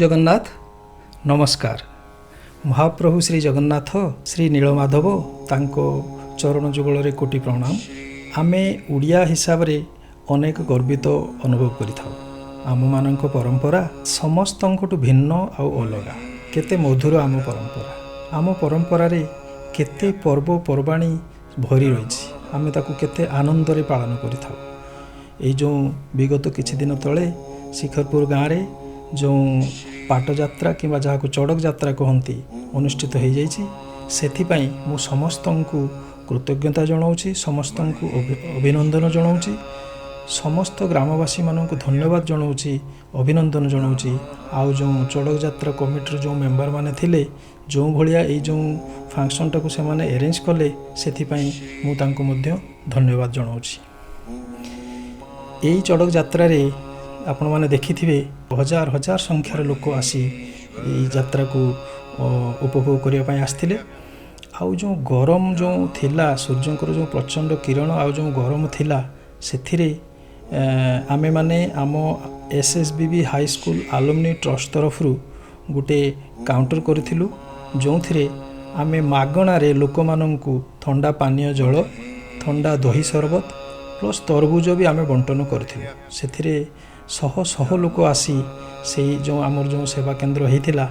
जगन्नाथ नमस्कार। महाप्रभु श्री जगन्नाथ श्री नीलमाधव तांको चरण जुगल कोटि प्रणाम। आमे उड़िया हिसाब रे अनेक गर्वित अनुभव करिथाउ। आम मानक परंपरा समस्तंकटु भिन्न आउ अलगा। केते मधुर आम परंपरा रे केते पर्व पर्वाणी भरी रही। आमे ताकू केते आनंद रे पालन करिथाउ। ए जो विगत किछि दिन तले शिखरपुर गाँव रे जो पाट यात्रा कि जहाँ को चड़क यात्रा कहती अनुष्ठित हो जाइए। सेथिपाई मु समस्त को कृतज्ञता जनाऊँगी, समस्त को अभिनंदन जनाऊँगी, समस्त ग्रामवासी मानक धन्यवाद जनाऊँगी, अभिनंदन जनाऊँगी। आउ जो चड़क यात्रा कमिटीर जो मेंबर माने थिले जो भाया ये जो फंक्शन टाक से माने अरेंज कले सेथिपाई मु तांको मध्य धन्यवाद जनाऊँगी। यही चड़क यात्रा रे आपण मैंने देखिथिबे हजार हजार संख्यार लोक आसी यात्रा को उपभोग करने आसते। आउ जो गरम जो थिला सूर्यंकर जो प्रचंड किरण आउ जो गरम थिला सेथिरे आमे माने आम एसएसबीबी हाई स्कूल आलुमनी ट्रस्ट तरफ गोटे काउंटर करिथिलु जो थिरे आमे मागणारे लोक माननकु ठंडा पानीय जल, ठंडा दही शरबत प्लस तरबुज भी आमे बंटन करथिलु। सेथिरे शह शह लोक आसी से जो आमर जो सेवा केन्द्र होता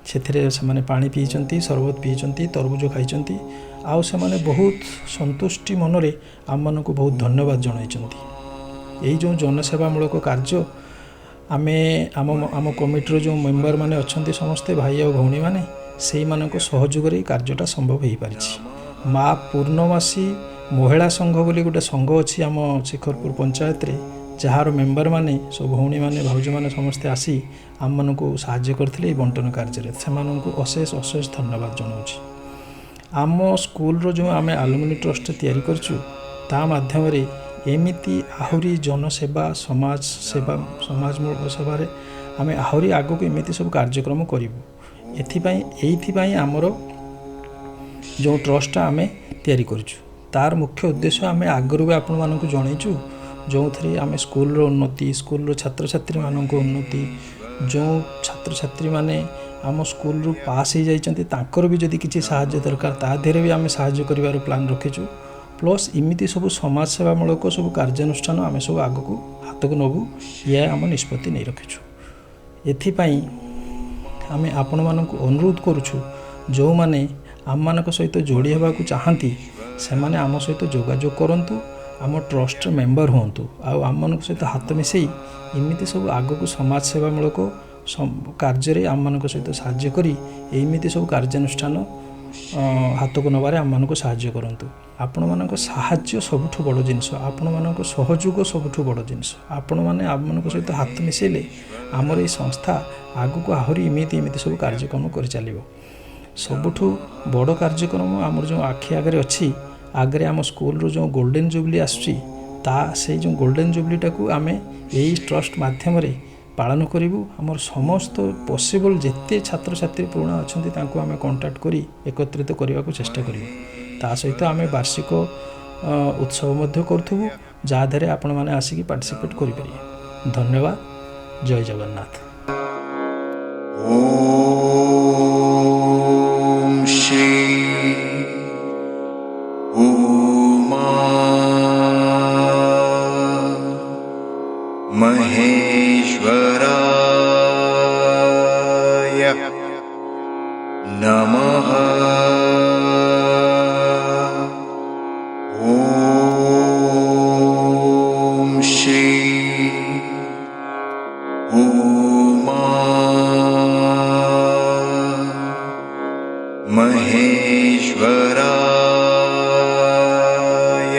से माने पानी पीचंती, शरबत पीचंती, तरबुज खाइचंती। आउ से माने बहुत संतुष्टि मनरे आम मानक बहुत धन्यवाद जनाइचंती। यही जो जनसेवामूलक कार्य आमे आम कमिटीर जो मेंबर माने अच्छंती समस्ते भाई और भौणी माने से मानक सहयोग रे कार्यटा संभव हो पारिछि। माँ पूर्णमासी महिला संघ बोली गोटे संघ अच्छी आम शिखरपुर पंचायत रे जार मेंबर माने सब भौणी माने भाउज माने समस्ते आसी आम मानक साहाय्य करथिले बंटन कार्य से अशेष अशेष धन्यवाद जनाऊँगी। आम स्कूल जो आमे आलुमिनी ट्रस्ट तैयारी करछु ता माध्यम रे एमिति आहुरी जनसेवा समाज सेवा रे आमे आहुरी आगो को एमिति सब कार्यक्रम करिवु। एथिपाई आमर जो ट्रस्ट आमे तैयारी करछु तार मुख्य उद्देश्य आमे आगरु भी आपण मानक जणैछु जो थे आम स्कूल उन्नति, स्कूल छात्र छात्री मानक उन्नति, जो छात्र छात्री माने आम स्कूल रू पास हो जाइछन्ति तांकर भी जदि किसी साहाय्य दरकार ता देहरे भी आम साहाय्य करिवार प्लान रखिछु। प्लस इमिति सब समाज सेवामूलक सब कार्यानुष्ठान आम सब आग को हाथ को नबू या आम निष्पत्ति नहीं रखिछु। एथिपाई आम आपण मानक अनुरोध करुछु जो माने आम मानक सहित जोड़ी हेबा को चाहती से माने आम सहित जोगाजोग करंतु, आम ट्रस्ट मेंबर हूँ आम मान सहित हाथ मिसई इमिति सब आग को समाज सेवामूलक कार्य आम मान सहित साहाय्य करी एमिति सब कार्यानुष्ठान हाथ को नबारे आम मानक साहाय्य करंतु। आपण मानक साहाय्य सबुठु बड़ जिनस, आपण मानक सहयोग सबुठु बड़ जिनस। आपण माने आम मानक सहित हाथ मिसेले आमर ये संस्था आग को आहरी इमिति सब कार्यक्रम कर चलिबो। सबुठु बड़ कार्यक्रम आमर जो आखि आगे अच्छी आगे आम स्कूल जो गोल्डन जुबली आसुची से जो गोल्डन जुबलीटा को आम यही ट्रस्ट माध्यम रे पालन करूँ। आमर समस्त पॉसिबल जेते छात्र छात्री पुराणा अच्छा आम कांटाक्ट करी एकत्रित करने को चेष्टा करूँ। ता सहित आम वार्षिक उत्सव मध्य करूँ जहाँ देहरे आपण मैंने आसिक पार्टिसिपेट करें। धन्यवाद। जय जगन्नाथ। ओम श्री महेश्वराय नमः। ओम श्री उमा महेश्वराय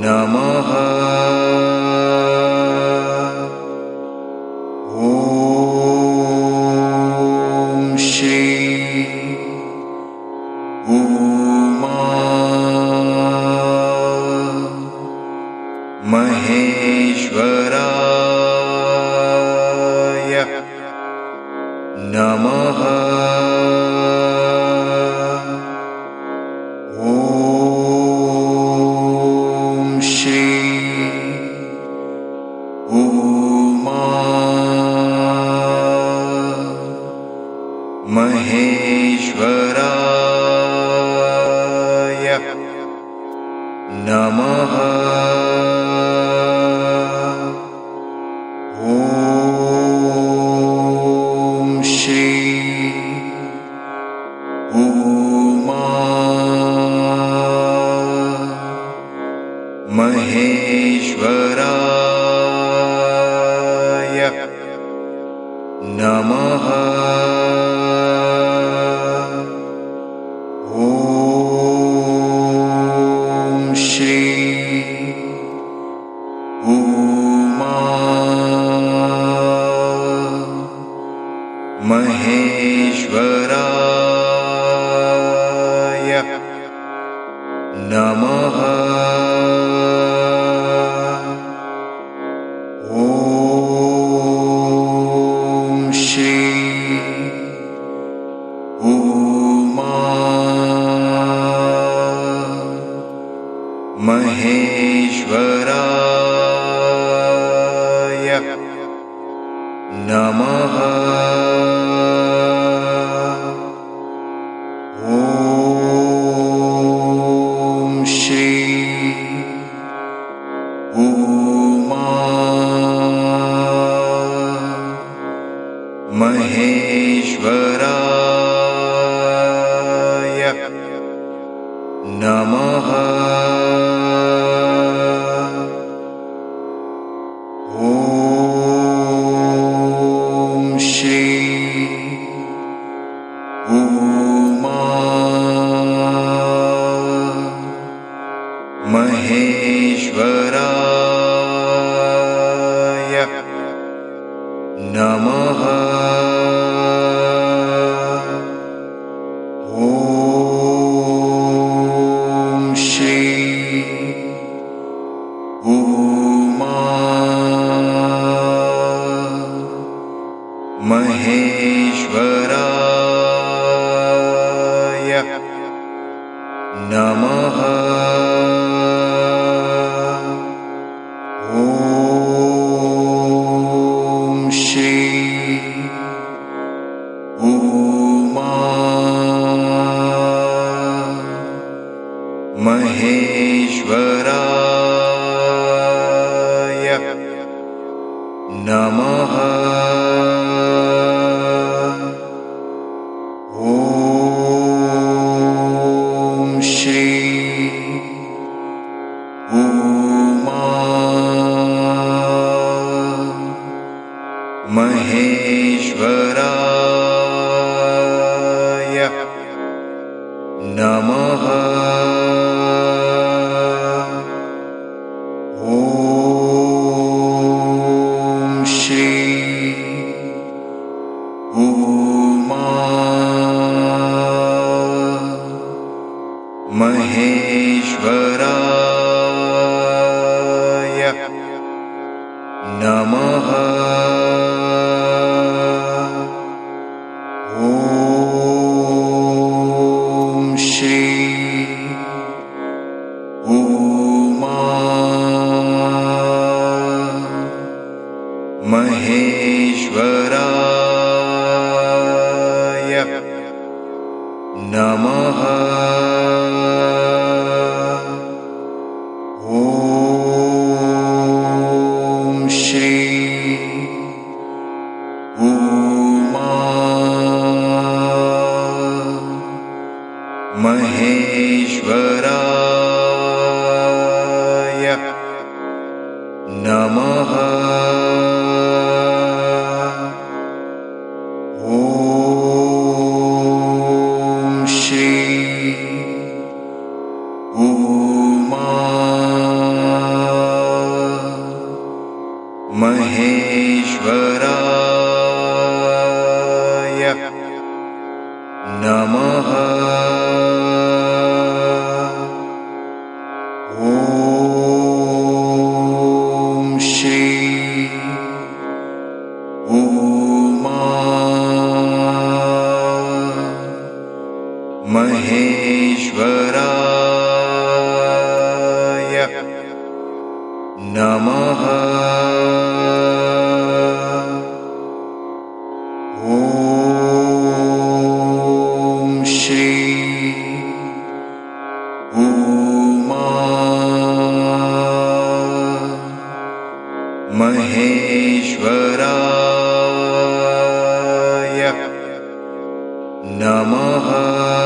नमः। महेश्वराय नमः। ओम श्री उमा महेश्वराय नमः। ॐ श्री उमा महेश्वराय नमः। ॐ श्री उमा महेश्वराय नमः। ॐ श्री उमा महेश्वराय नमः। ॐ श्री उमा महेश्वराय नमः। ॐ श्री उमा महेश्वराय नमः। ॐ श्री उमा महेश्वराय नमः। ॐ श्री उमा महेश्वराय नमः। ॐ श्री उमा महेश्वराय नमः। ॐ श्री उमा महेश्वराय नमः। ॐ श्री उमा महेश्वराय नमः। ॐ श्री उमा महेश्वराय नमः। ॐ श्री उमा महेश्वराय नमः। ॐ श्री उमा महेश्वराय नमः। ॐ नमः।